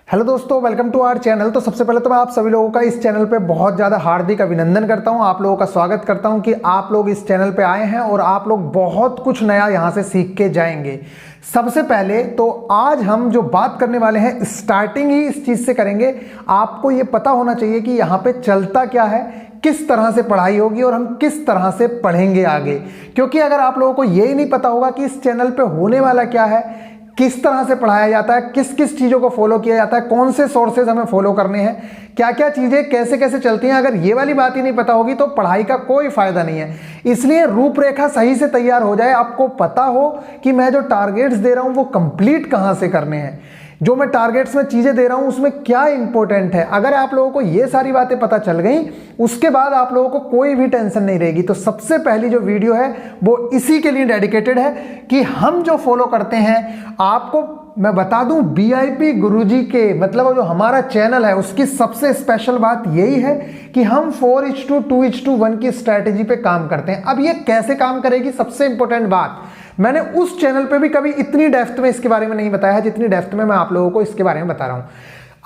Hello दोस्तों, welcome to our channel. तो सबसे पहले तो मैं आप सभी लोगों का इस चैनल पे बहुत ज़्यादा हार्दिक अभिनंदन करता हूं। आप लोगों का स्वागत करता हूं कि आप लोग इस चैनल पे आए हैं और आप लोग बहुत कुछ नया यहां से सीख के जाएंगे। सबसे पहले तो आज हम जो बात करने वाले हैं स्टार्टिंग ही इस चीज़ से करेंगे। आपको ये पता होना चाहिए कि यहाँ पे चलता क्या है, किस तरह से पढ़ाई होगी और हम किस तरह से पढ़ेंगे आगे। क्योंकि अगर आप लोगों को यही नहीं पता होगा कि इस चैनल पे होने वाला क्या है, किस तरह से पढ़ाया जाता है, किस किस चीज़ों को फॉलो किया जाता है, कौन से सोर्सेज हमें फॉलो करने हैं, क्या क्या चीज़ें कैसे कैसे चलती हैं, अगर ये वाली बात ही नहीं पता होगी तो पढ़ाई का कोई फायदा नहीं है। इसलिए रूपरेखा सही से तैयार हो जाए, आपको पता हो कि मैं जो टारगेट्स दे रहा हूं वो कंप्लीट कहां से करने हैं, जो मैं टारगेट्स में चीजें दे रहा हूं उसमें क्या इंपॉर्टेंट है। अगर आप लोगों को ये सारी बातें पता चल गई, उसके बाद आप लोगों को कोई भी टेंशन नहीं रहेगी। तो सबसे पहली जो वीडियो है वो इसी के लिए डेडिकेटेड है कि हम जो फॉलो करते हैं, आपको मैं बता दूं बीआईपी गुरुजी के मतलब जो हमारा चैनल है उसकी सबसे स्पेशल बात यही है कि हम 4:2:1 की स्ट्रैटेजी पे काम करते हैं। अब ये कैसे काम करेगी, सबसे इंपॉर्टेंट बात, मैंने उस चैनल पे भी कभी इतनी डेप्थ में इसके बारे में नहीं बताया है जितनी डेप्थ में मैं आप लोगों को इसके बारे में बता रहा हूं।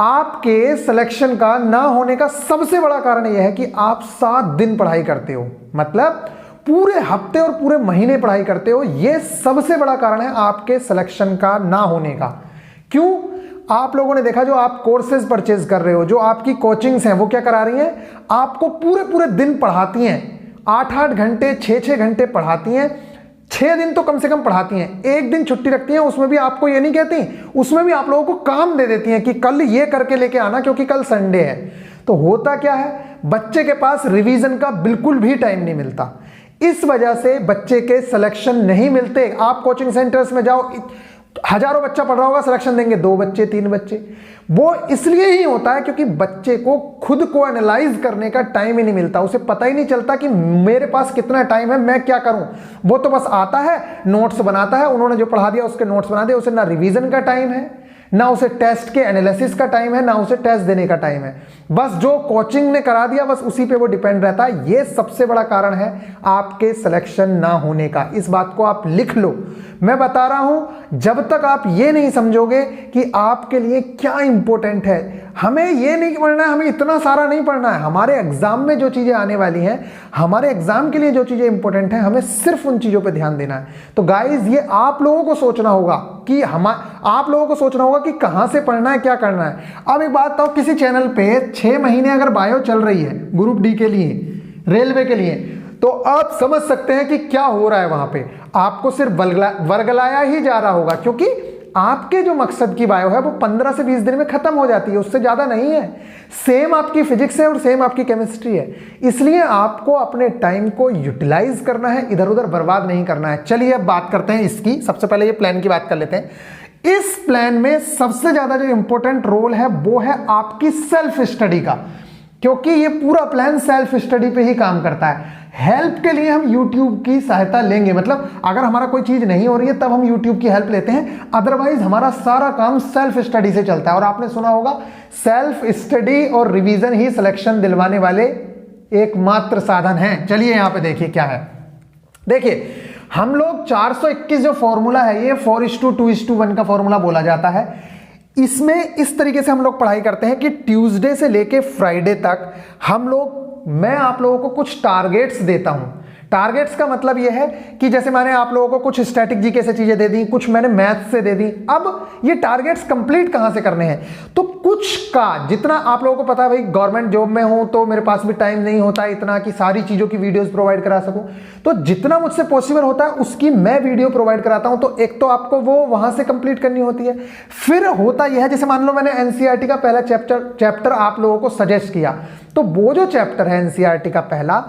आपके सिलेक्शन का ना होने का सबसे बड़ा कारण यह है कि आप 7 दिन पढ़ाई करते हो, मतलब पूरे हफ्ते और पूरे महीने पढ़ाई करते हो। यह सबसे बड़ा कारण है आपके सिलेक्शन का ना होने का। क्यों? आप लोगों ने देखा, जो आप कोर्सेज परचेज कर रहे हो, जो आपकी कोचिंग्स हैं, वो क्या करा रही हैं, आपको पूरे पूरे दिन पढ़ाती हैं, 8-8 घंटे 6-6 घंटे पढ़ाती हैं, 6 दिन तो कम से कम पढ़ाती हैं, एक दिन छुट्टी रखती हैं, उसमें भी आपको ये नहीं कहती, उसमें भी आप लोगों को काम दे देती हैं कि कल ये करके लेके आना क्योंकि कल संडे है। तो होता क्या है, बच्चे के पास रिवीजन का बिल्कुल भी टाइम नहीं मिलता। इस वजह से बच्चे के सिलेक्शन नहीं मिलते। आप कोचिंग सेंटर्स में जाओ, हजारों बच्चा पढ़ रहा होगा, सिलेक्शन देंगे 2 बच्चे 3 बच्चे। वो इसलिए ही होता है क्योंकि बच्चे को खुद को एनालाइज करने का टाइम ही नहीं मिलता। उसे पता ही नहीं चलता कि मेरे पास कितना टाइम है, मैं क्या करूं। वो तो बस आता है, नोट्स बनाता है, उन्होंने जो पढ़ा दिया उसके नोट्स बना दिए। उसे ना रिवीजन का टाइम है, ना उसे टेस्ट के एनालिसिस का टाइम है, ना उसे टेस्ट देने का टाइम है। बस जो कोचिंग ने करा दिया बस उसी पे वो डिपेंड रहता है। ये सबसे बड़ा कारण है आपके सिलेक्शन ना होने का। इस बात को आप लिख लो। मैं बता रहा हूं, जब तक आप ये नहीं समझोगे कि आपके लिए क्या इंपॉर्टेंट है, हमें ये नहीं पढ़ना है, हमें इतना सारा नहीं पढ़ना है। हमारे एग्जाम में जो चीजें आने वाली हैं, हमारे एग्जाम के लिए जो चीजें इंपॉर्टेंट हैं, हमें सिर्फ उन चीजों पे ध्यान देना है। तो गाइज, ये आप लोगों को सोचना होगा कि आप लोगों को सोचना होगा कि कहां से पढ़ना है, क्या करना है। अब एक बात बताओ, किसी चैनल पे 6 महीने अगर बायो चल रही है ग्रुप डी के लिए, रेलवे के लिए, तो आप समझ सकते हैं कि क्या हो रहा है वहां पे। आपको सिर्फ वर्गलाया ही जा रहा होगा, क्योंकि आपके जो मकसद की बायो है वो 15 से 20 दिन में खत्म हो जाती है, उससे ज्यादा नहीं है। सेम आपकी फिजिक्स है और सेम आपकी केमिस्ट्री है। इसलिए आपको अपने टाइम को यूटिलाइज करना है, इधर उधर बर्बाद नहीं करना है। चलिए अब बात करते हैं इसकी। सबसे पहले ये प्लान की बात कर लेते हैं। इस प्लान में सबसे ज्यादा जो इंपॉर्टेंट रोल है वो है आपकी सेल्फ स्टडी का, क्योंकि ये पूरा प्लान सेल्फ स्टडी पे ही काम करता है। हेल्प के लिए हम YouTube की सहायता लेंगे, मतलब अगर हमारा कोई चीज नहीं हो रही है तब हम YouTube की हेल्प लेते हैं, अदरवाइज हमारा सारा काम सेल्फ स्टडी से चलता है। और आपने सुना होगा, सेल्फ स्टडी और रिवीजन ही सिलेक्शन दिलवाने वाले एकमात्र साधन हैं। चलिए यहां पे देखिए क्या है। देखिए, हम लोग 421 जो फॉर्मूला है, ये 4:2:1 का फॉर्मूला बोला जाता है। इसमें इस तरीके से हम लोग पढ़ाई करते हैं कि ट्यूसडे से लेके फ्राइडे तक मैं आप लोगों को कुछ टारगेट्स देता हूं। टारगेट्स का मतलब यह है कि जैसे मैंने आप लोगों को कुछ स्टैटिक जीके से चीजें दे दी, कुछ मैंने मैथ से दे दी। अब ये टारगेट्स कंप्लीट कहां से करने हैं, तो कुछ का जितना आप लोगों को पता है, भाई गवर्नमेंट जॉब में हूं तो मेरे पास भी टाइम नहीं होता इतना कि सारी चीजों की वीडियोस प्रोवाइड करा सकूं। तो जितना मुझसे पॉसिबल होता है उसकी मैं वीडियो प्रोवाइड कराता हूं। तो एक तो आपको वो वहां से कंप्लीट करनी होती है। फिर होता यह है, जैसे मान लो मैंने एनसीईआरटी का पहला चैप्टर आप लोगों को सजेस्ट किया, तो वो जो चैप्टर है एनसीईआरटी का पहला,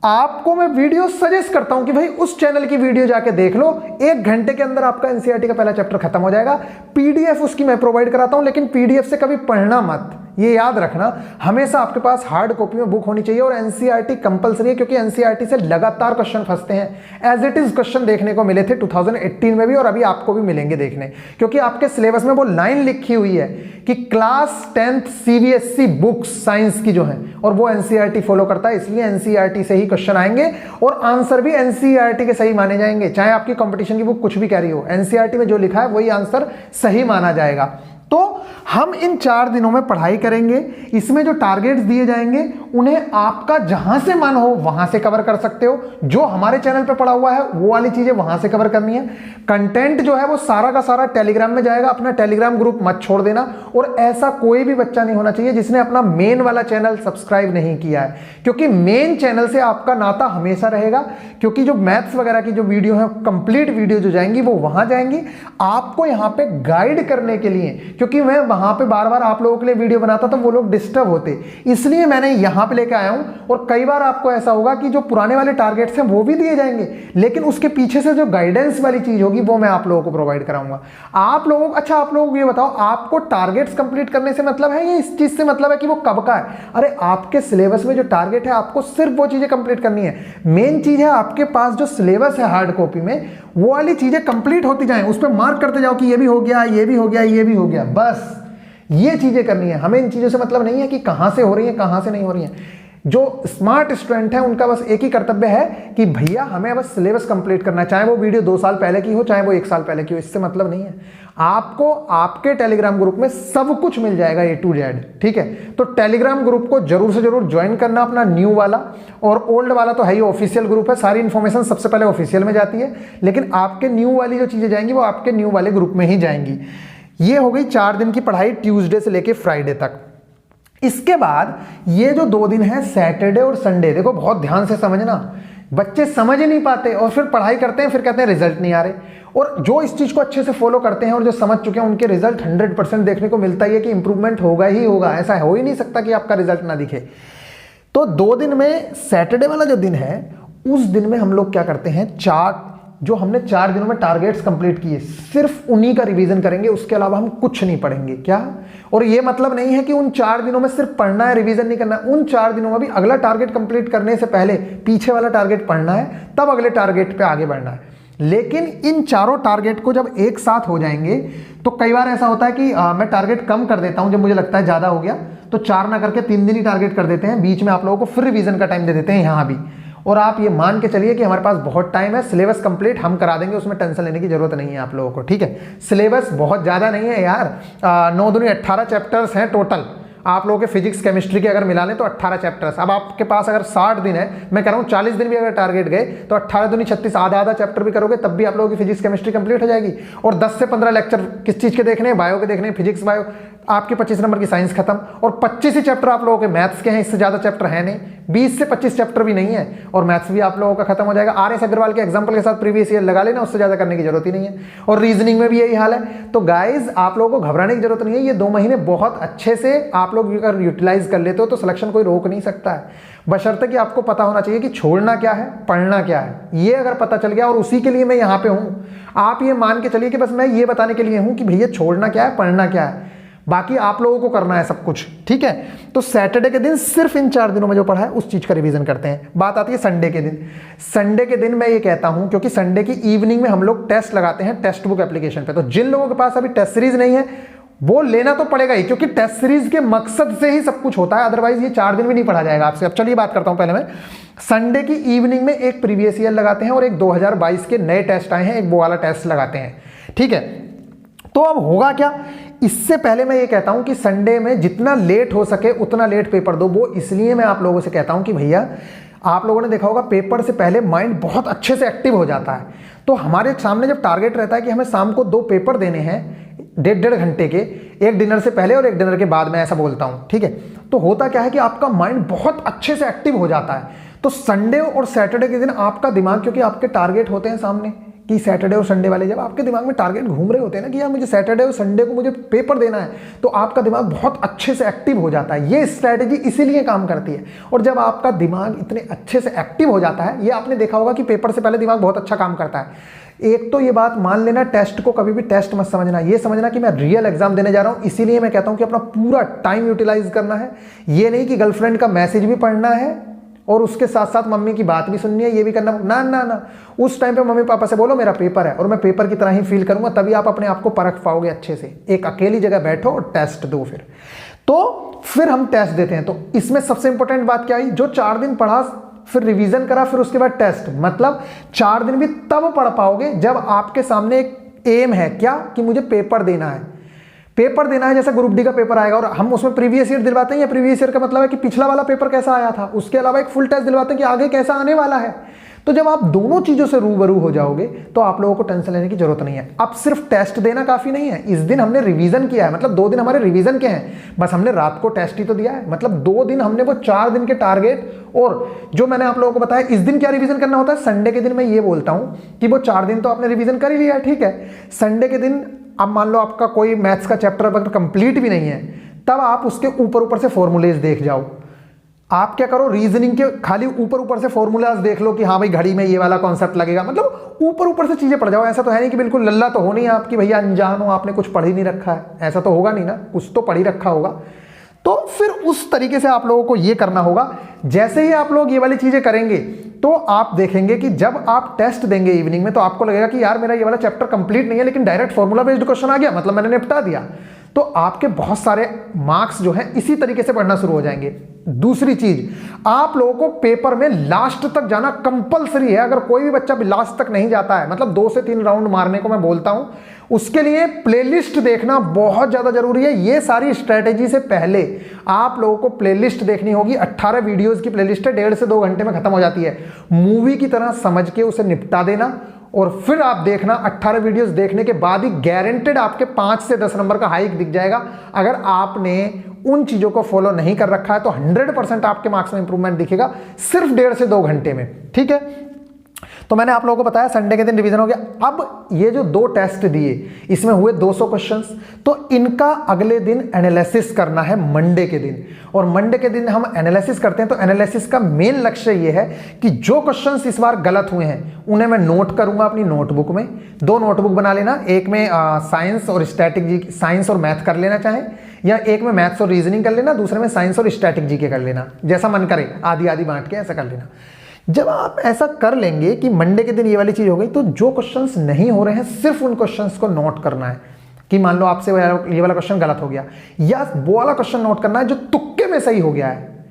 आपको मैं वीडियो सजेस्ट करता हूं कि भाई उस चैनल की वीडियो जाके देख लो, 1 घंटे के अंदर आपका एनसीईआरटी का पहला चैप्टर खत्म हो जाएगा। पीडीएफ उसकी मैं प्रोवाइड कराता हूं, लेकिन पीडीएफ से कभी पढ़ना मत, ये याद रखना। हमेशा आपके पास हार्ड कॉपी में बुक होनी चाहिए और एनसीईआरटी कंपलसरी है, क्योंकि एनसीईआरटी से लगातार क्वेश्चन फंसते हैं। एज इट इज क्वेश्चन देखने को मिले थे 2018 में भी, और अभी आपको भी मिलेंगे देखने, क्योंकि आपके सिलेबस में वो लाइन लिखी हुई है कि class 10th CBSE books science की जो है, और वो एनसीईआरटी फॉलो करता है। इसलिए एनसीईआरटी से ही क्वेश्चन आएंगे और आंसर भी एनसीईआरटी के सही माने जाएंगे। चाहे आपकी कंपटीशन की बुक कुछ भी कह रही हो, एनसीईआरटी में जो लिखा है वही आंसर सही माना जाएगा। तो हम इन 4 दिनों में पढ़ाई करेंगे। इसमें जो टारगेट्स दिए जाएंगे उन्हें आपका जहां से मन हो वहां से कवर कर सकते हो। जो हमारे चैनल पे पढ़ा हुआ है वो वाली चीजें वहां से कवर करनी है। कंटेंट जो है वो सारा का सारा टेलीग्राम में जाएगा। अपना टेलीग्राम ग्रुप मत छोड़ देना। और ऐसा कोई भी बच्चा नहीं होना चाहिए जिसने अपना मेन वाला चैनल सब्सक्राइब नहीं किया है, क्योंकि मेन चैनल से आपका नाता हमेशा रहेगा। क्योंकि जो मैथ्स वगैरह की जो वीडियो है, कंप्लीट वीडियो जो जाएंगी वो वहां जाएंगी आपको यहां पे गाइड करने के लिए। क्योंकि मैं वहां पे बार बार आप लोगों के लिए वीडियो बनाता तो वो लोग डिस्टर्ब होते, इसलिए मैंने यहां पे लेके आया हूं। और कई बार आपको ऐसा होगा कि जो पुराने वाले टारगेट्स हैं वो भी दिए जाएंगे, लेकिन उसके पीछे से जो गाइडेंस वाली चीज होगी वो मैं आप लोगों को प्रोवाइड कराऊंगा। आप लोगों अच्छा, आप लोग ये बताओ, आपको टारगेट्स कंप्लीट करने से मतलब है या इस चीज से मतलब है कि वो कब का है? अरे आपके सिलेबस में जो टारगेट है आपको सिर्फ वो चीजें कंप्लीट करनी है। मेन चीज है आपके पास जो सिलेबस है हार्ड कॉपी में, वो वाली चीजें कंप्लीट होती जाएं, उस पर मार्क करते जाओ कि ये भी हो गया, ये भी हो गया, ये भी हो गया। बस ये चीजें करनी है। हमें इन चीजों से मतलब नहीं है कि कहां से हो रही है कहां से नहीं हो रही है। जो स्मार्ट स्टूडेंट है उनका बस एक ही कर्तव्य है कि भैया हमें बस सिलेबस कंप्लीट करना है, चाहे वो वीडियो 2 साल पहले की हो, चाहे वो 1 साल पहले की हो, इससे मतलब नहीं है। आपको आपके टेलीग्राम ग्रुप में सब कुछ मिल जाएगा A to Z, ठीक है। तो टेलीग्राम ग्रुप को जरूर से जरूर ज्वाइन करना, अपना न्यू वाला। और ओल्ड वाला तो है ही, ऑफिशियल ग्रुप है, सारी इंफॉर्मेशन सबसे पहले ऑफिशियल में जाती है, लेकिन आपके न्यू वाली जो चीजें जाएंगी वो आपके न्यू वाले ग्रुप में ही जाएंगी। ये हो गई 4 दिन की पढ़ाई, ट्यूसडे से लेके फ्राइडे तक। इसके बाद ये जो 2 दिन है सैटरडे और संडे, देखो बहुत ध्यान से समझना, बच्चे समझ ही नहीं पाते और फिर पढ़ाई करते हैं, फिर कहते हैं रिजल्ट नहीं आ रहे। और जो इस चीज को अच्छे से फॉलो करते हैं और जो समझ चुके हैं उनके रिजल्ट 100% देखने को मिलता ही है कि इंप्रूवमेंट होगा ही होगा। ऐसा हो ही नहीं सकता कि आपका रिजल्ट ना दिखे। तो 2 दिन में सैटरडे वाला जो दिन है उस दिन में हम लोग क्या करते हैं, जो हमने 4 दिनों में टारगेट्स कंप्लीट किए सिर्फ उन्हीं का रिवीजन करेंगे, उसके अलावा हम कुछ नहीं पढ़ेंगे। क्या? और ये मतलब नहीं है कि उन 4 दिनों में सिर्फ पढ़ना है, रिवीजन नहीं करना है। उन 4 दिनों में भी अगला टारगेट कंप्लीट करने से पहले पीछे वाला टारगेट पढ़ना है, तब अगले टारगेट पे आगे बढ़ना है। लेकिन इन चारों टारगेट को जब एक साथ हो जाएंगे तो कई बार ऐसा होता है कि मैं टारगेट कम कर देता हूं, जब मुझे लगता है ज्यादा हो गया तो 4 ना करके 3 दिन ही टारगेट कर देते हैं, बीच में आप लोगों को फिर रिवीजन का टाइम दे देते हैं यहां भी। और आप ये मान के चलिए कि हमारे पास बहुत टाइम है, सिलेबस कंप्लीट हम करा देंगे, उसमें टेंशन लेने की जरूरत नहीं है आप लोगों को, ठीक है। सिलेबस बहुत ज्यादा नहीं है यार, 9 दूनी 18 चैप्टर्स हैं टोटल। आप लोगों के फिजिक्स केमिस्ट्री के अगर मिला लें तो 18 चैप्टर्स। अब आपके पास अगर 60 दिन है, मैं कह रहा हूँ 40 दिन भी अगर टारगेट गए तो 18 दूनी 36, आधा चैप्टर भी करोगे तब भी आप लोगों की फिजिक्स केमिस्ट्री कंप्लीट हो जाएगी। और 10 से 15 लेक्चर किस चीज के देखने हैं? बायो के देखने हैं, फिजिक्स बायो, आपके 25 नंबर की साइंस खत्म। और 25 ही चैप्टर आप लोगों के मैथ्स के हैं, इससे ज्यादा चैप्टर है नहीं, 20 से 25 चैप्टर भी नहीं है और मैथ्स भी आप लोगों का खत्म हो जाएगा। RS अग्रवाल के एग्जांपल के साथ प्रीवियस ईयर लगा लेना, उससे ज्यादा करने की जरूरत ही नहीं है। और रीजनिंग में भी यही हाल है। तो गाइज आप लोगों को घबराने की जरूरत नहीं है, ये 2 महीने बहुत अच्छे से आप लोग अगर यूटिलाइज कर लेते हो तो सिलेक्शन कोई रोक नहीं सकता है, बशर्ते कि आपको पता होना चाहिए कि छोड़ना क्या है, पढ़ना क्या है। ये अगर पता चल गया, और उसी के लिए मैं यहाँ पे हूँ। आप ये मान के चलिए कि बस मैं ये बताने के लिए हूँ कि भैया छोड़ना क्या है, पढ़ना क्या है, बाकी आप लोगों को करना है सब कुछ, ठीक है। तो सैटरडे के दिन सिर्फ इन 4 दिनों में जो पढ़ा है उस चीज का रिवीजन करते हैं। बात आती है संडे के दिन। संडे के दिन मैं ये कहता हूं, क्योंकि संडे की इवनिंग में हम लोग टेस्ट लगाते हैं टेक्स्ट बुक एप्लीकेशन पे। तो जिन लोगों के पास अभी टेस्ट सीरीज नहीं है वो लेना तो पड़ेगा ही, क्योंकि टेस्ट सीरीज के मकसद से ही सब कुछ होता है, अदरवाइज ये 4 दिन भी नहीं पढ़ा जाएगा आपसे। अब चलिए बात करता हूं, पहले मैं संडे की इवनिंग में एक प्रीवियस ईयर लगाते हैं और एक 2022 के नए टेस्ट आए हैं, एक वो वाला टेस्ट लगाते हैं, ठीक है। तो अब होगा क्या, इससे पहले मैं ये कहता हूं कि संडे में जितना लेट हो सके उतना लेट पेपर दो। वो इसलिए मैं आप लोगों से कहता हूं कि भैया आप लोगों ने देखा होगा पेपर से पहले माइंड बहुत अच्छे से एक्टिव हो जाता है। तो हमारे सामने जब टारगेट रहता है कि हमें शाम को 2 पेपर देने हैं 1.5 घंटे के, एक डिनर से पहले और एक डिनर के बाद, मैं ऐसा बोलता हूं, ठीक है। तो होता क्या है कि आपका माइंड बहुत अच्छे से एक्टिव हो जाता है। तो संडे और सैटरडे के दिन आपका दिमाग, क्योंकि आपके टारगेट होते हैं सामने कि सैटरडे और संडे वाले, जब आपके दिमाग में टारगेट घूम रहे होते हैं ना कि यार मुझे सैटरडे और संडे को मुझे पेपर देना है, तो आपका दिमाग बहुत अच्छे से एक्टिव हो जाता है। ये स्ट्रैटेजी इसीलिए काम करती है। और जब आपका दिमाग इतने अच्छे से एक्टिव हो जाता है, ये आपने देखा होगा कि पेपर से पहले दिमाग बहुत अच्छा काम करता है। एक तो ये बात मान लेना, टेस्ट को कभी भी टेस्ट मत समझना, ये समझना कि मैं रियल एग्जाम देने जा रहा हूं। इसीलिए मैं कहता हूं कि अपना पूरा टाइम यूटिलाइज करना है। ये नहीं कि गर्लफ्रेंड का मैसेज भी पढ़ना है और उसके साथ साथ मम्मी की बात भी सुननी है, ये भी करना, ना ना ना। उस टाइम पे मम्मी पापा से बोलो मेरा पेपर है और मैं पेपर की तरह ही फील करूंगा, तभी आप अपने आप को परख पाओगे अच्छे से। एक अकेली जगह बैठो और टेस्ट दो। फिर हम टेस्ट देते हैं। तो इसमें सबसे इंपॉर्टेंट बात क्या आई, जो 4 दिन पढ़ा, फिर रिवीजन करा, फिर उसके बाद टेस्ट। मतलब 4 दिन भी तब पढ़ पाओगे जब आपके सामने एक एम है, क्या कि मुझे पेपर देना है। पेपर देना है, जैसे ग्रुप डी का पेपर आएगा और हम उसमें प्रीवियस ईयर दिलवाते हैं, या प्रीवियस ईयर का मतलब है कि पिछला वाला पेपर कैसा आया था, उसके अलावा एक फुल टेस्ट दिलवाते हैं कि आगे कैसा आने वाला है। तो जब आप दोनों चीजों से रूबरू हो जाओगे तो आप लोगों को टेंशन लेने की जरूरत नहीं है। अब सिर्फ टेस्ट देना काफी नहीं है, इस दिन हमने रिवीजन किया है, मतलब 2 दिन हमारे रिवीजन के हैं, बस हमने रात को टेस्ट ही तो दिया है, मतलब 2 दिन हमने वो 4 दिन के टारगेट। और जो मैंने आप लोगों को बताया इस दिन क्या रिवीजन करना होता है, संडे के दिन मैं ये बोलता हूं कि वो 4 दिन तो आपने रिवीजन कर ही लिया है, ठीक है। संडे के दिन अब मान लो आपका कोई मैथ्स का चैप्टर अगर कंप्लीट भी नहीं है, तब आप उसके ऊपर ऊपर से फॉर्मूलेज देख जाओ। आप क्या करो, रीजनिंग के खाली ऊपर ऊपर से फॉर्मूलाज देख लो कि हाँ भाई घड़ी में ये वाला कॉन्सेप्ट लगेगा, मतलब ऊपर ऊपर से चीजें पढ़ जाओ। ऐसा तो है नहीं कि बिल्कुल लल्ला तो हो नहीं आपकी भैया अनजान हो, आपने कुछ पढ़ ही नहीं रखा है, ऐसा तो होगा नहीं ना, कुछ तो पढ़ ही रखा होगा। तो फिर उस तरीके से आप लोगों को ये करना होगा। जैसे ही आप लोग ये वाली चीजें करेंगे तो आप देखेंगे कि जब आप टेस्ट देंगे इवनिंग में तो आपको लगेगा कि यार मेरा ये वाला चैप्टर कंप्लीट नहीं है, लेकिन डायरेक्ट फॉर्मूला बेस्ड क्वेश्चन आ गया, मतलब मैंने निपटा दिया। तो आपके बहुत सारे मार्क्स जो हैं इसी तरीके से बढ़ना शुरू हो जाएंगे। दूसरी चीज, आप लोगों को पेपर में लास्ट तक जाना कंपलसरी है। अगर कोई भी बच्चा भी लास्ट तक नहीं जाता है, मतलब 2 से 3 राउंड मारने को मैं बोलता हूं, उसके लिए प्लेलिस्ट देखना बहुत ज्यादा जरूरी है। ये सारी स्ट्रेटेजी से पहले आप लोगों को प्लेलिस्ट देखनी होगी। 18 वीडियोस की प्लेलिस्ट है, 1.5 से 2 घंटे में खत्म हो जाती है। मूवी की तरह समझ के उसे निपटा देना और फिर आप देखना 18 वीडियोस देखने के बाद ही गारंटेड आपके 5 से 10 नंबर का हाइक दिख जाएगा। अगर आपने उन चीजों को फॉलो नहीं कर रखा है तो 100% आपके मार्क्स में इंप्रूवमेंट दिखेगा सिर्फ 1.5 से 2 घंटे में, ठीक है। तो मैंने आप लोगों को बताया संडे के दिन रिवीजन हो गया। अब ये जो 2 टेस्ट दिए इसमें हुए 200 क्वेश्चंस, तो इनका अगले दिन एनालिसिस करना है मंडे के दिन। और मंडे के दिन हम एनालिसिस करते हैं तो एनालिसिस का मेन लक्ष्य ये है कि जो क्वेश्चंस इस बार गलत हुए हैं उन्हें मैं नोट करूंगा अपनी नोटबुक में। 2 नोटबुक बना लेना, एक में साइंस और स्टैटिक जी, साइंस और मैथ कर लेना चाहे, या एक में मैथ्स और रीजनिंग कर लेना, दूसरे में साइंस और स्टैटिक जी के कर लेना, जैसा मन करे आधी आधी बांट के ऐसा कर लेना। जब आप ऐसा कर लेंगे कि मंडे के दिन ये वाली चीज हो गई, तो जो क्वेश्चंस नहीं हो रहे हैं सिर्फ उन क्वेश्चंस को नोट करना है। कि मान लो आपसे ये वाला क्वेश्चन गलत हो गया, या वो वाला क्वेश्चन नोट करना है जो तुक्के में सही हो गया है,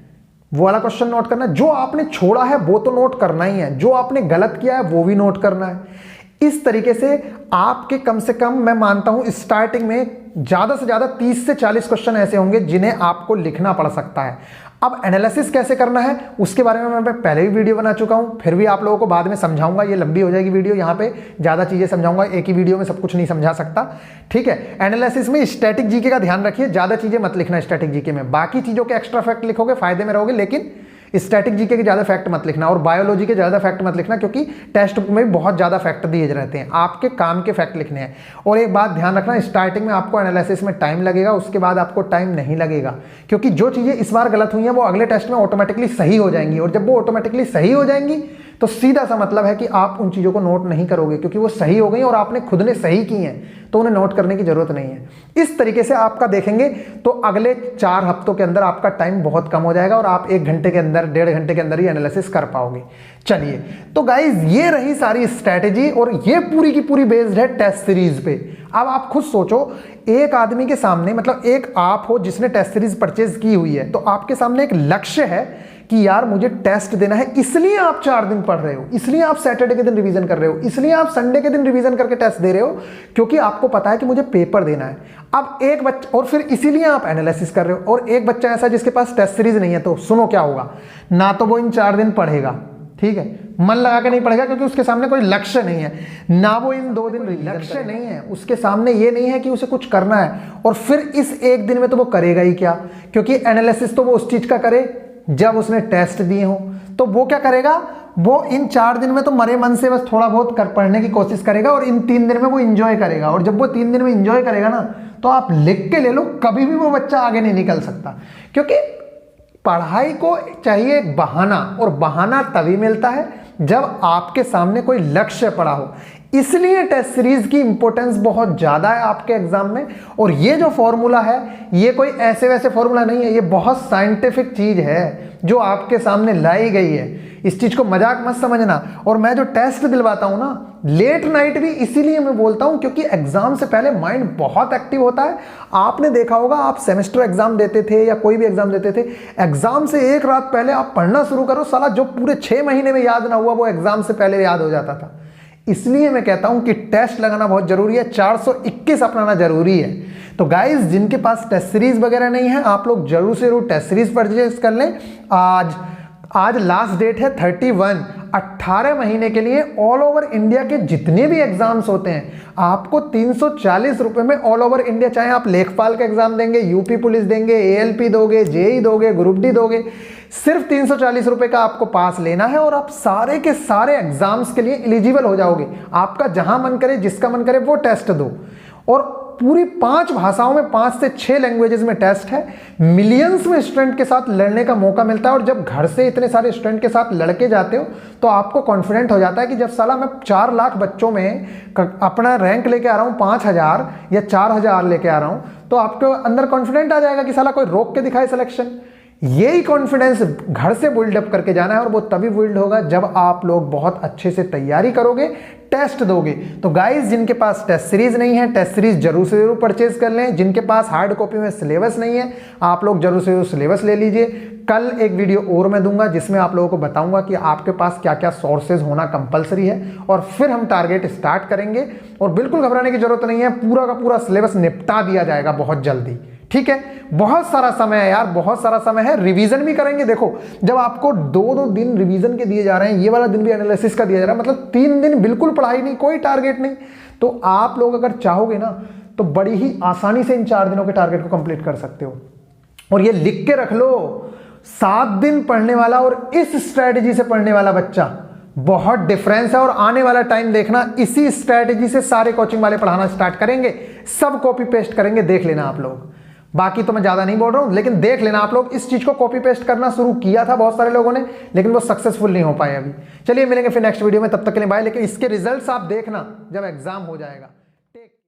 वो वाला क्वेश्चन नोट करना है। जो आपने छोड़ा है वो तो नोट करना ही है, जो आपने गलत किया है वो भी नोट करना है। इस तरीके से आपके कम से कम मैं मानता हूं स्टार्टिंग में ज्यादा से ज्यादा 30 से 40 क्वेश्चन ऐसे होंगे जिन्हें आपको लिखना पड़ सकता है। अब एनालिसिस कैसे करना है उसके बारे में मैं पहले भी वीडियो बना चुका हूं, फिर भी आप लोगों को बाद में समझाऊंगा। ये लंबी हो जाएगी वीडियो, यहां पे ज्यादा चीजें समझाऊंगा, एक ही वीडियो में सब कुछ नहीं समझा सकता, ठीक है। एनालिसिस में स्टैटिक जीके का ध्यान रखिए, ज्यादा चीजें मत लिखना स्टैटिक जीके में। बाकी चीजों के एक्स्ट्रा फैक्ट लिखोगे फायदे में रहोगे, लेकिन स्टैटिक जीके के ज्यादा फैक्ट मत लिखना और बायोलॉजी के ज्यादा फैक्ट मत लिखना, क्योंकि टेस्ट बुक में भी बहुत ज्यादा फैक्ट दिए रहते हैं, आपके काम के फैक्ट लिखने हैं। और एक बात ध्यान रखना, स्टार्टिंग में आपको एनालिसिस में टाइम लगेगा, उसके बाद आपको टाइम नहीं लगेगा, क्योंकि जो चीजें इस बार गलत हुई हैं वो अगले टेस्ट में ऑटोमेटिकली सही हो जाएंगी। और जब वो ऑटोमेटिकली सही हो जाएंगी तो सीधा सा मतलब है कि आप उन चीजों को नोट नहीं करोगे, क्योंकि वो सही हो गई और आपने खुद ने सही की हैं, तो उन्हें नोट करने की जरूरत नहीं है। इस तरीके से आपका देखेंगे तो अगले 4 हफ्तों के अंदर आपका टाइम बहुत कम हो जाएगा और आप 1 घंटे के अंदर, 1.5 घंटे के अंदर ही एनालिसिस कर पाओगे। चलिए, तो गाइज ये रही सारी स्ट्रैटेजी और ये पूरी की पूरी बेस्ड है टेस्ट सीरीज पे। अब आप खुद सोचो, एक आदमी के सामने, मतलब एक आप हो जिसने टेस्ट सीरीज परचेज की हुई है, तो आपके सामने एक लक्ष्य है कि यार मुझे टेस्ट देना है, इसलिए आप 4 दिन पढ़ रहे हो, इसलिए आप सैटरडे के दिन रिवीजन कर रहे हो, इसलिए आप संडे के दिन रिवीजन करके टेस्ट दे रहे हो, क्योंकि आपको पता है कि मुझे पेपर देना है। अब एक बच्चा, और फिर इसीलिए आप एनालिसिस कर रहे हो। और एक बच्चा ऐसा जिसके पास टेस्ट सीरीज नहीं है, तो सुनो क्या होगा, ना तो वो इन 4 दिन पढ़ेगा, ठीक है, मन लगा के नहीं पढ़ेगा क्योंकि उसके सामने कोई लक्ष्य नहीं है, ना वो इन 2 दिन लक्ष्य नहीं है, उसके सामने ये नहीं है कि उसे कुछ करना है। और फिर इस 1 दिन में तो वो करेगा ही क्या, क्योंकि एनालिसिस तो वो उस चीज का करे जब उसने टेस्ट दिए हो। तो वो क्या करेगा, वो इन 4 दिन में तो मरे मन से बस थोड़ा बहुत कर पढ़ने की कोशिश करेगा और इन 3 दिन में वो इंजॉय करेगा। और जब वो 3 दिन में इंजॉय करेगा ना, तो आप लिख के ले लो, कभी भी वो बच्चा आगे नहीं निकल सकता। क्योंकि पढ़ाई को चाहिए एक बहाना, और बहाना तभी मिलता है जब आपके सामने कोई लक्ष्य पड़ा हो। इसलिए टेस्ट सीरीज की इंपॉर्टेंस बहुत ज्यादा है आपके एग्जाम में। और ये जो फॉर्मूला है, ये कोई ऐसे वैसे फॉर्मूला नहीं है, ये बहुत साइंटिफिक चीज है जो आपके सामने लाई गई है। इस चीज को मजाक मत समझना। और मैं जो टेस्ट दिलवाता हूं ना, लेट नाइट भी इसीलिए मैं बोलता हूं क्योंकि एग्जाम से पहले माइंड बहुत एक्टिव होता है। आपने देखा होगा, आप सेमेस्टर एग्जाम देते थे या कोई भी एग्जाम देते थे, एग्जाम से 1 रात पहले आप पढ़ना शुरू करो, साला जो पूरे 6 महीने में याद ना हुआ वो एग्जाम से पहले याद हो जाता था। इसलिए मैं कहता हूं कि टेस्ट लगाना बहुत जरूरी है, 421 अपनाना जरूरी है। तो गाइज जिनके पास टेस्ट सीरीज वगैरह नहीं है, आप लोग जरूर से जरूर टेस्ट सीरीज परचेज कर लें। आज लास्ट डेट है 31, 18 महीने के लिए ऑल ओवर इंडिया के जितने भी एग्जाम्स होते हैं आपको 340 रुपए में ऑल ओवर इंडिया, चाहे आप लेखपाल का एग्जाम देंगे, यूपी पुलिस देंगे, एएलपी दोगे, जेई दोगे, ग्रुप डी दोगे, सिर्फ 340 रुपए का आपको पास लेना है और आप सारे के सारे एग्जाम्स के लिए एलिजिबल हो जाओगे। आपका जहां मन करे, जिसका मन करे वो टेस्ट दो। और पूरी 5 भाषाओं में, 5 से 6 लैंग्वेजेस में टेस्ट है। मिलियंस में स्टूडेंट के साथ लड़ने का मौका मिलता है और जब घर से इतने सारे स्टूडेंट के साथ लड़के जाते हो तो आपको कॉन्फिडेंट हो जाता है कि जब साला मैं 4 लाख बच्चों में अपना रैंक लेके आ रहा हूं, 5000 या 4000 लेके आ रहा हूं, तो आपके अंदर कॉन्फिडेंट आ जाएगा कि साला कोई रोक के दिखाए सिलेक्शन। यही कॉन्फिडेंस घर से बिल्डअप करके जाना है और वो तभी बिल्ड होगा जब आप लोग बहुत अच्छे से तैयारी करोगे, टेस्ट दोगे। तो गाइस जिनके पास टेस्ट सीरीज नहीं है, टेस्ट सीरीज जरूर से जरूर परचेज कर लें। जिनके पास हार्ड कॉपी में सिलेबस नहीं है, आप लोग जरूर से जरूर सिलेबस ले लीजिए। कल एक वीडियो और मैं दूंगा जिसमें आप लोगों को बताऊंगा कि आपके पास क्या क्या सोर्सेज होना कंपलसरी है और फिर हम टारगेट स्टार्ट करेंगे। और बिल्कुल घबराने की जरूरत नहीं है, पूरा का पूरा सिलेबस निपटा दिया जाएगा बहुत जल्दी। ठीक है, बहुत सारा समय है यार, बहुत सारा समय है। रिवीजन भी करेंगे। देखो जब आपको 2-2 दिन रिवीजन के दिए जा रहे हैं, ये वाला दिन भी एनालिसिस का दिया जा रहा है, मतलब 3 दिन बिल्कुल पढ़ाई नहीं, कोई टारगेट नहीं, तो आप लोग अगर चाहोगे ना तो बड़ी ही आसानी से इन 4 दिनों के टारगेट को कंप्लीट कर सकते हो। और ये लिख के रख लो, 7 दिन पढ़ने वाला और इस स्ट्रेटेजी से पढ़ने वाला बच्चा, बहुत डिफरेंस है। और आने वाला टाइम देखना, इसी स्ट्रेटेजी से सारे कोचिंग वाले पढ़ाना स्टार्ट करेंगे, सब कॉपी पेस्ट करेंगे, देख लेना आप लोग। बाकी तो मैं ज्यादा नहीं बोल रहा हूं, लेकिन देख लेना आप लोग। इस चीज को कॉपी पेस्ट करना शुरू किया था बहुत सारे लोगों ने, लेकिन वो सक्सेसफुल नहीं हो पाए अभी। चलिए मिलेंगे फिर नेक्स्ट वीडियो में, तब तक के लिए बाय। लेकिन इसके रिजल्ट्स आप देखना जब एग्जाम हो जाएगा।